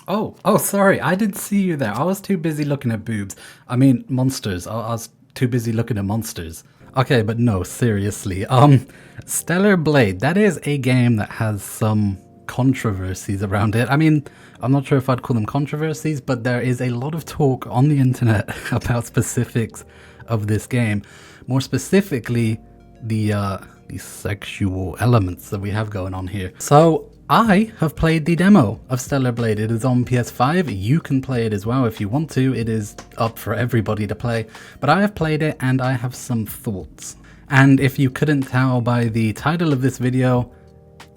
Oh, sorry, I didn't see you there. I was too busy looking at boobs. I mean, monsters. I was too busy looking at monsters. Okay, but no, seriously. Stellar Blade, that is a game that has some controversies around it. I mean, I'm not sure if I'd call them controversies, but there is a lot of talk on the internet about specifics of this game. More specifically, the sexual elements that we have going on here. So I have played the demo of Stellar Blade. It is on PS5. You can play it as well if you want to. It is up for everybody to play. But I have played it and I have some thoughts. And if you couldn't tell by the title of this video,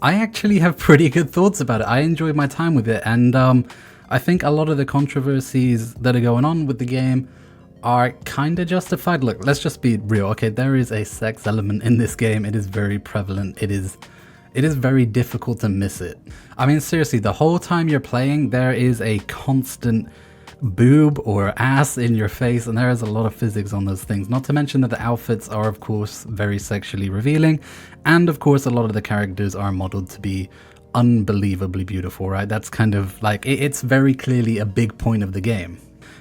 I actually have pretty good thoughts about it. I enjoyed my time with it, and I think a lot of the controversies that are going on with the game are kind of justified. Look, let's just be real. Okay, there is a sex element in this game. It is very prevalent. It is very difficult to miss it. I mean, seriously, the whole time you're playing, there is a constant boob or ass in your face, and there is a lot of physics on those things. Not to mention that the outfits are, of course, very sexually revealing, and of course, a lot of the characters are modeled to be unbelievably beautiful, right? That's kind of like, it's very clearly a big point of the game.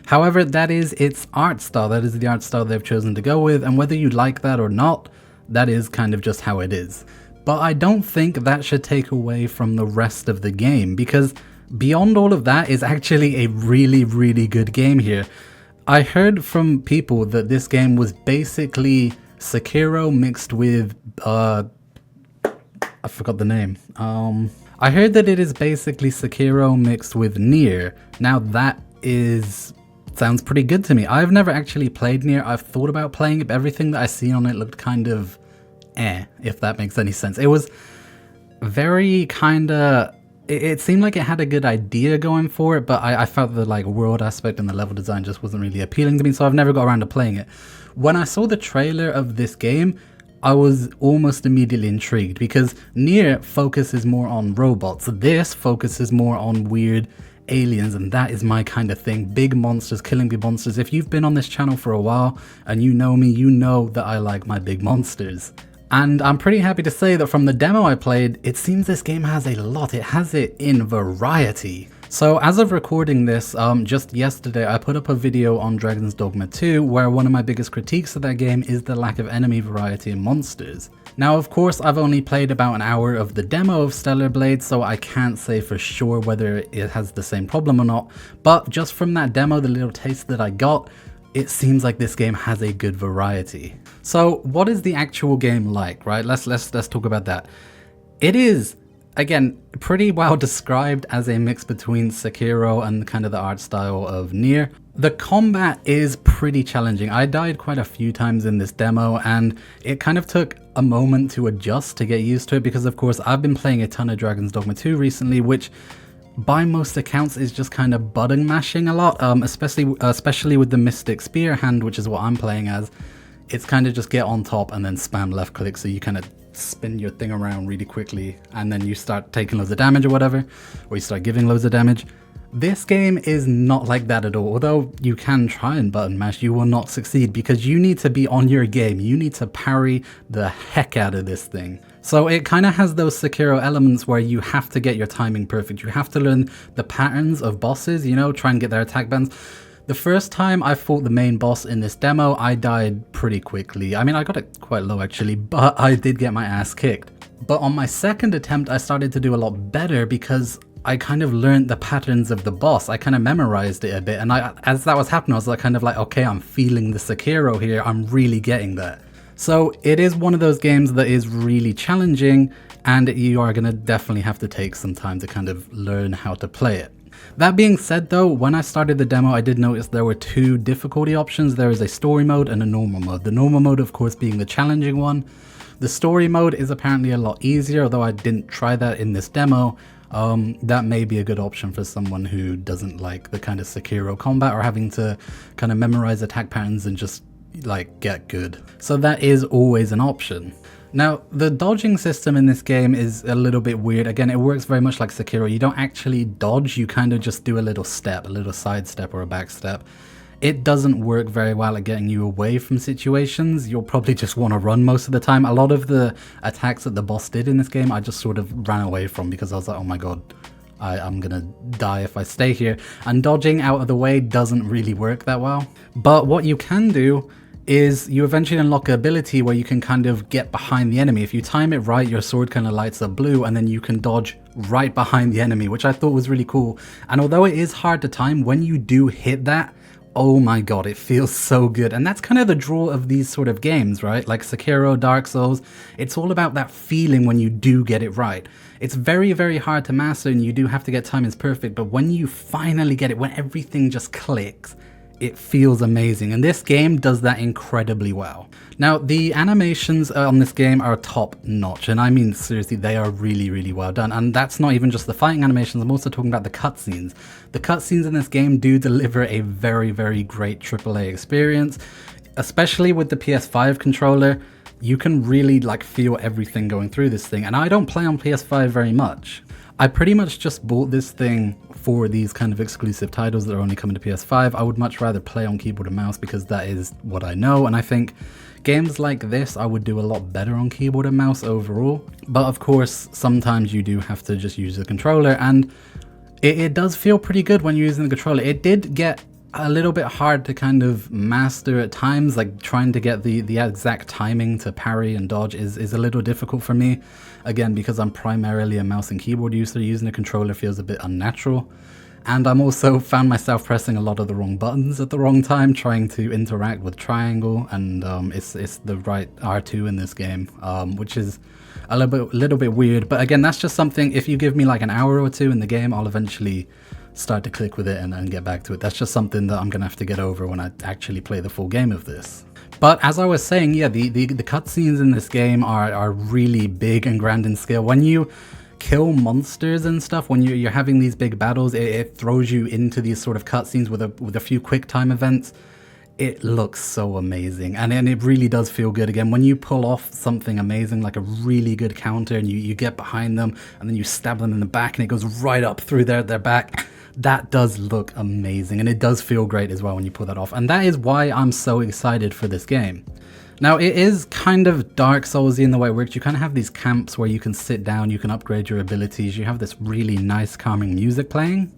However, that is its art style. That is the art style they've chosen to go with, and whether you like that or not, that is kind of just how it is. But I don't think that should take away from the rest of the game, because beyond all of that is actually a really, really good game here. I heard from people that this game was basically Sekiro mixed with, I forgot the name. I heard that it is basically Sekiro mixed with Nier. Now that sounds pretty good to me. I've never actually played Nier. I've thought about playing it, but everything that I seen on it looked kind of if that makes any sense. It was very it seemed like it had a good idea going for it, but I felt the like world aspect and the level design just wasn't really appealing to me, so I've never got around to playing it. When I saw the trailer of this game, I was almost immediately intrigued, because Nier focuses more on robots. This focuses more on weird aliens, and that is my kind of thing. Big monsters, killing big monsters. If you've been on this channel for a while and you know me, you know that I like my big monsters. And I'm pretty happy to say that from the demo I played, it seems this game has a lot. It has it in variety. So as of recording this, just yesterday, I put up a video on Dragon's Dogma 2, where one of my biggest critiques of that game is the lack of enemy variety in monsters. Now, of course, I've only played about an hour of the demo of Stellar Blade, so I can't say for sure whether it has the same problem or not. But just from that demo, the little taste that I got, it seems like this game has a good variety. So what is the actual game like, right? Let's talk about that. It is, again, pretty well described as a mix between Sekiro and kind of the art style of Nier. The combat is pretty challenging. I died quite a few times in this demo, and it kind of took a moment to adjust to get used to it, because of course I've been playing a ton of Dragon's Dogma 2 recently, which by most accounts is just kind of button mashing a lot, especially with the Mystic Spear hand, which is what I'm playing as. It's kind of just get on top and then spam left click, so you kind of spin your thing around really quickly and then you start taking loads of damage or whatever, or you start giving loads of damage. This game is not like that at all. Although you can try and button mash, you will not succeed, because you need to be on your game. You need to parry the heck out of this thing. So it kind of has those Sekiro elements where you have to get your timing perfect. You have to learn the patterns of bosses, you know, try and get their attack bands. The first time I fought the main boss in this demo, I died pretty quickly. I mean, I got it quite low actually, but I did get my ass kicked. But on my second attempt, I started to do a lot better, because I kind of learned the patterns of the boss. I kind of memorized it a bit, and as that was happening, I was kind of like, okay, I'm feeling the Sekiro here. I'm really getting that. So it is one of those games that is really challenging, and you are going to definitely have to take some time to kind of learn how to play it. That being said though, when I started the demo, I did notice there were two difficulty options. There is a story mode and a normal mode. The normal mode, of course, being the challenging one. The story mode is apparently a lot easier, although I didn't try that in this demo. That may be a good option for someone who doesn't like the kind of Sekiro combat, or having to kind of memorize attack patterns and just like get good. So that is always an option. Now, the dodging system in this game is a little bit weird. Again, it works very much like Sekiro. You don't actually dodge, you kind of just do a little step, a little side step or a back step. It doesn't work very well at getting you away from situations. You'll probably just want to run most of the time. A lot of the attacks that the boss did in this game, I just sort of ran away from, because I was like, oh my god, I'm gonna die if I stay here. And dodging out of the way doesn't really work that well. But what you can do is you eventually unlock an ability where you can kind of get behind the enemy. If you time it right, your sword kind of lights up blue and then you can dodge right behind the enemy, which I thought was really cool. And although it is hard to time, when you do hit that, oh my god, it feels so good. And that's kind of the draw of these sort of games, right? Like Sekiro, Dark Souls, it's all about that feeling when you do get it right. It's very, very hard to master and you do have to get timings perfect, but when you finally get it, when everything just clicks, it feels amazing, and this game does that incredibly well. Now, the animations on this game are top notch, and I mean seriously, they are really, really well done. And that's not even just the fighting animations, I'm also talking about the cutscenes. The cutscenes in this game do deliver a very, very great AAA experience, especially with the PS5 controller. You can really like feel everything going through this thing, and I don't play on PS5 very much. I pretty much just bought this thing for these kind of exclusive titles that are only coming to PS5. I would much rather play on keyboard and mouse because that is what I know, and I think games like this I would do a lot better on keyboard and mouse overall. But of course, sometimes you do have to just use the controller, and it does feel pretty good when you're using the controller. It did get a little bit hard to kind of master at times, like trying to get the exact timing to parry and dodge is a little difficult for me. Again, because I'm primarily a mouse and keyboard user, using a controller feels a bit unnatural. And I'm also found myself pressing a lot of the wrong buttons at the wrong time, trying to interact with triangle, and it's the right R2 in this game, which is a little bit weird. But again, that's just something, if you give me like an hour or two in the game, I'll eventually start to click with it and get back to it. That's just something that I'm gonna have to get over when I actually play the full game of this. But as I was saying, yeah, the cutscenes in this game are really big and grand in scale. When you kill monsters and stuff, when you're having these big battles, it throws you into these sort of cutscenes with a few quick time events. It looks so amazing, and it really does feel good. Again, when you pull off something amazing like a really good counter and you get behind them and then you stab them in the back and it goes right up through their back, that does look amazing, and it does feel great as well when you pull that off. And that is why I'm so excited for this game. Now, it is kind of Dark Soulsy in the way it works. You kind of have these camps where you can sit down, you can upgrade your abilities, you have this really nice calming music playing.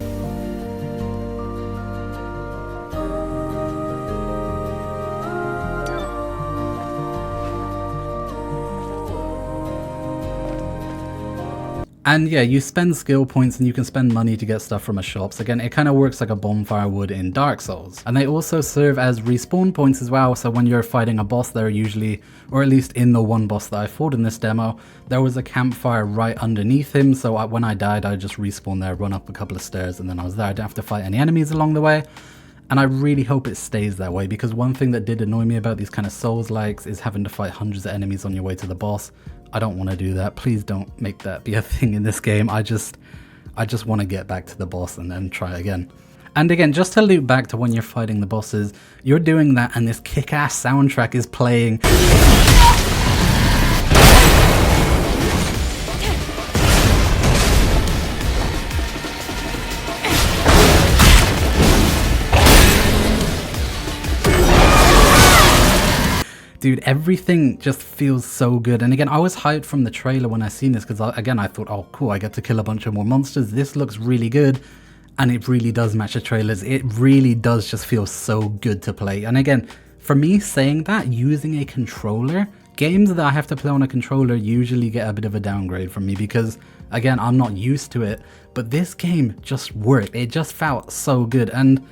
And yeah, you spend skill points and you can spend money to get stuff from a shops. Again, it kind of works like a bonfire would in Dark Souls. And they also serve as respawn points as well. So when you're fighting a boss, there usually, or at least in the one boss that I fought in this demo, there was a campfire right underneath him. So when I died, I just respawned there, run up a couple of stairs, and then I was there. I didn't have to fight any enemies along the way. And I really hope it stays that way, because one thing that did annoy me about these kind of Souls-likes is having to fight hundreds of enemies on your way to the boss. I don't want to do that. Please don't make that be a thing in this game. I just want to get back to the boss and then try again. And again, just to loop back to when you're fighting the bosses, you're doing that and this kick-ass soundtrack is playing. Dude, everything just feels so good. And again, I was hyped from the trailer when I seen this because, again, I thought, oh, cool, I get to kill a bunch of more monsters. This looks really good. And it really does match the trailers. It really does just feel so good to play. And again, for me saying that, using a controller, games that I have to play on a controller usually get a bit of a downgrade from me because, again, I'm not used to it. But this game just worked. It just felt so good. And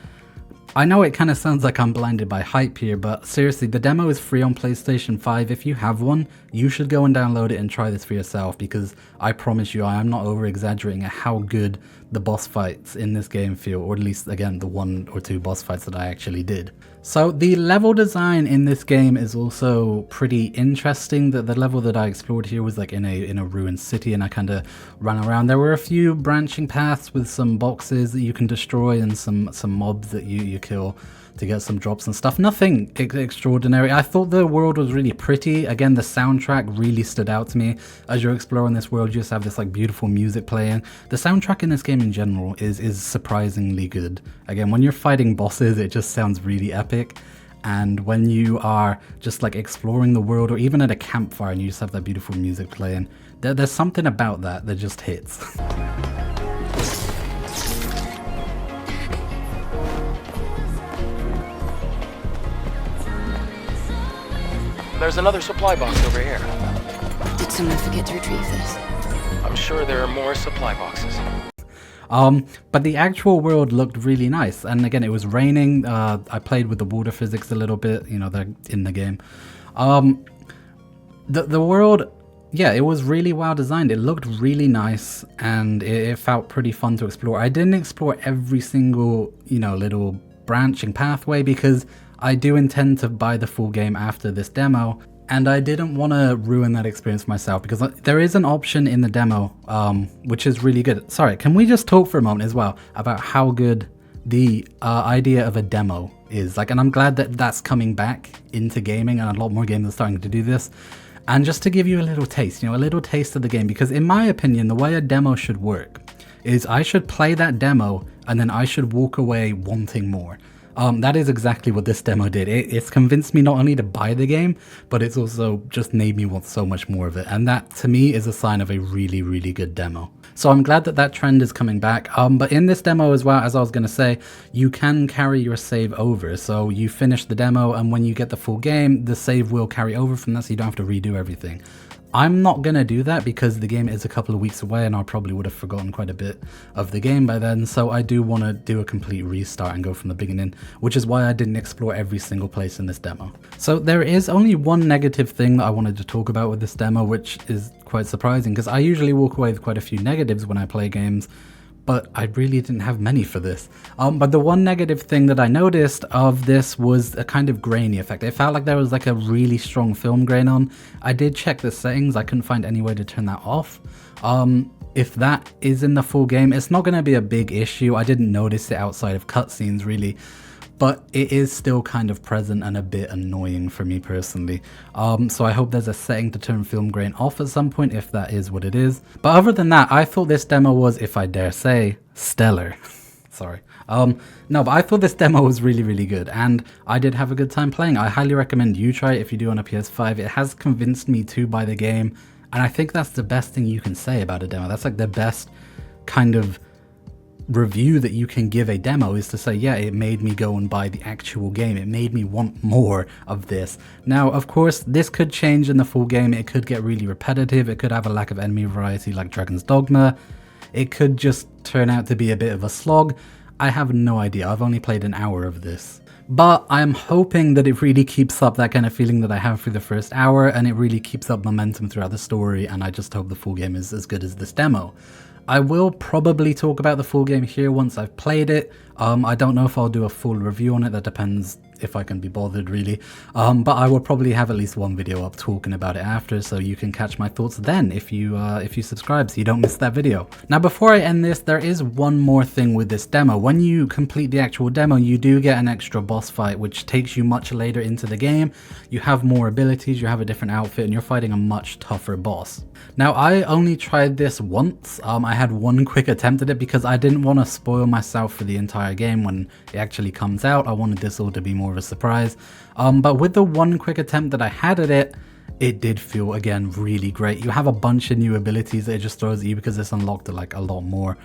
I know it kind of sounds like I'm blinded by hype here, but seriously, the demo is free on PlayStation 5. If you have one, you should go and download it and try this for yourself, because I promise you, I am not over-exaggerating at how good the boss fights in this game feel, or at least, again, the 1 or 2 boss fights that I actually did. So the level design in this game is also pretty interesting. The level that I explored here was like in a ruined city, and I kind of ran around. There were a few branching paths with some boxes that you can destroy and some mobs that you kill to get some drops and stuff. Nothing extraordinary. I thought the world was really pretty. Again, the soundtrack really stood out to me. As you're exploring this world, you just have this like beautiful music playing. The soundtrack in this game in general is surprisingly good. Again, when you're fighting bosses, it just sounds really epic. And when you are just like exploring the world, or even at a campfire and you just have that beautiful music playing, there's something about that just hits. there's another supply box over here. Did someone forget to retrieve this? I'm sure there are more supply boxes. But the actual world looked really nice, and again, it was raining. I played with the water physics a little bit, you know, they're in the game. The world, yeah, it was really well designed. It looked really nice, and it felt pretty fun to explore. I didn't explore every single, you know, little branching pathway because I do intend to buy the full game after this demo, and I didn't want to ruin that experience for myself because there is an option in the demo, which is really good. Sorry, can we just talk for a moment as well about how good the idea of a demo is? Like, and I'm glad that that's coming back into gaming, and a lot more games are starting to do this. And just to give you a little taste, you know, a little taste of the game, because in my opinion, the way a demo should work is I should play that demo and then I should walk away wanting more. That is exactly what this demo did. It's convinced me not only to buy the game, but it's also just made me want so much more of it. And that, to me, is a sign of a really, really good demo. So I'm glad that that trend is coming back. But in this demo as well, as I was going to say, you can carry your save over. So you finish the demo, and when you get the full game, the save will carry over from that, so you don't have to redo everything. I'm not going to do that because the game is a couple of weeks away and I probably would have forgotten quite a bit of the game by then, so I do want to do a complete restart and go from the beginning, which is why I didn't explore every single place in this demo. So there is only one negative thing that I wanted to talk about with this demo, which is quite surprising because I usually walk away with quite a few negatives when I play games, but I really didn't have many for this. But the one negative thing that I noticed of this was a kind of grainy effect. It felt like there was like a really strong film grain on. I did check the settings, I couldn't find any way to turn that off. If that is in the full game, it's not going to be a big issue. I didn't notice it outside of cutscenes really, but it is still kind of present and a bit annoying for me personally. So I hope there's a setting to turn film grain off at some point if that is what it is. But other than that, I thought this demo was, if I dare say, stellar. Sorry. No, but I thought this demo was really, really good, and I did have a good time playing. I highly recommend you try it if you do on a PS5. It has convinced me to buy the game, and I think that's the best thing you can say about a demo. That's like the best kind of review that you can give a demo, is to say, yeah, it made me go and buy the actual game. It made me want more of this. Now, of course, this could change in the full game. It could get really repetitive. It could have a lack of enemy variety like Dragon's Dogma. It could just turn out to be a bit of a slog. I have no idea. I've only played an hour of this. But I'm hoping that it really keeps up that kind of feeling that I have through the first hour, and it really keeps up momentum throughout the story, and I just hope the full game is as good as this demo. I will probably talk about the full game here once I've played it. I don't know if I'll do a full review on it, that depends if I can be bothered really. But I will probably have at least one video up talking about it after, so you can catch my thoughts then if you subscribe so you don't miss that video. Now before I end this, there is one more thing with this demo. When you complete the actual demo, you do get an extra boss fight which takes you much later into the game. You have more abilities, you have a different outfit, and you're fighting a much tougher boss. Now I only tried this once. I had one quick attempt at it because I didn't want to spoil myself for the entire game when it actually comes out. I wanted this all to be more of a surprise. But with the one quick attempt that I had at it, it did feel, again, really great. You have a bunch of new abilities that it just throws at you because it's unlocked like a lot more.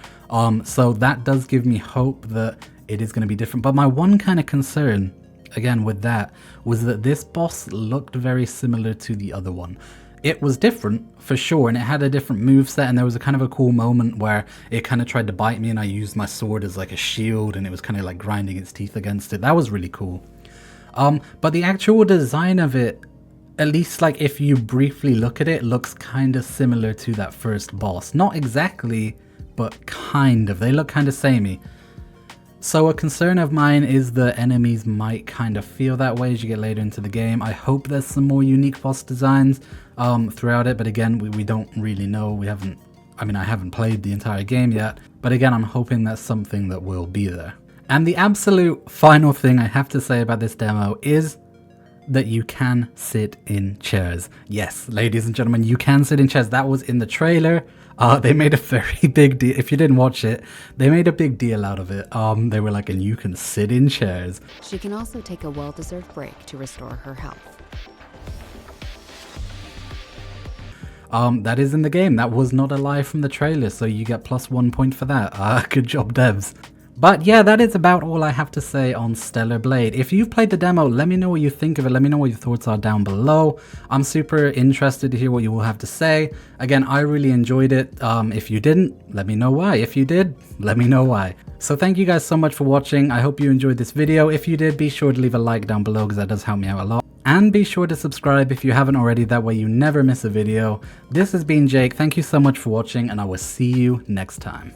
So that does give me hope that it is going to be different. But my one kind of concern, again, with that was that this boss looked very similar to the other one. It was different for sure, and it had a different moveset, and there was a kind of a cool moment where it kind of tried to bite me and I used my sword as like a shield, and it was kind of like grinding its teeth against it. That was really cool. But the actual design of it, at least like if you briefly look at it, looks kind of similar to that first boss. Not exactly, but kind of. They look kind of samey. So a concern of mine is that enemies might kind of feel that way as you get later into the game. I hope there's some more unique boss designs throughout it, but again, we don't really know. I haven't played the entire game yet, but again, I'm hoping that's something that will be there. And the absolute final thing I have to say about this demo is that you can sit in chairs. Yes, ladies and gentlemen, you can sit in chairs. That was in the trailer. They made a very big deal. If you didn't watch it, they made a big deal out of it. They were like, and you can sit in chairs. She can also take a well-deserved break to restore her health. That is in the game. That was not a lie from the trailer, so you get +1 point for that. Good job, devs. But yeah, that is about all I have to say on Stellar Blade. If you've played the demo, let me know what you think of it. Let me know what your thoughts are down below. I'm super interested to hear what you will have to say. Again, I really enjoyed it. If you didn't, let me know why. If you did, let me know why. So thank you guys so much for watching. I hope you enjoyed this video. If you did, be sure to leave a like down below because that does help me out a lot. And be sure to subscribe if you haven't already, that way you never miss a video. This has been Jake, thank you so much for watching, and I will see you next time.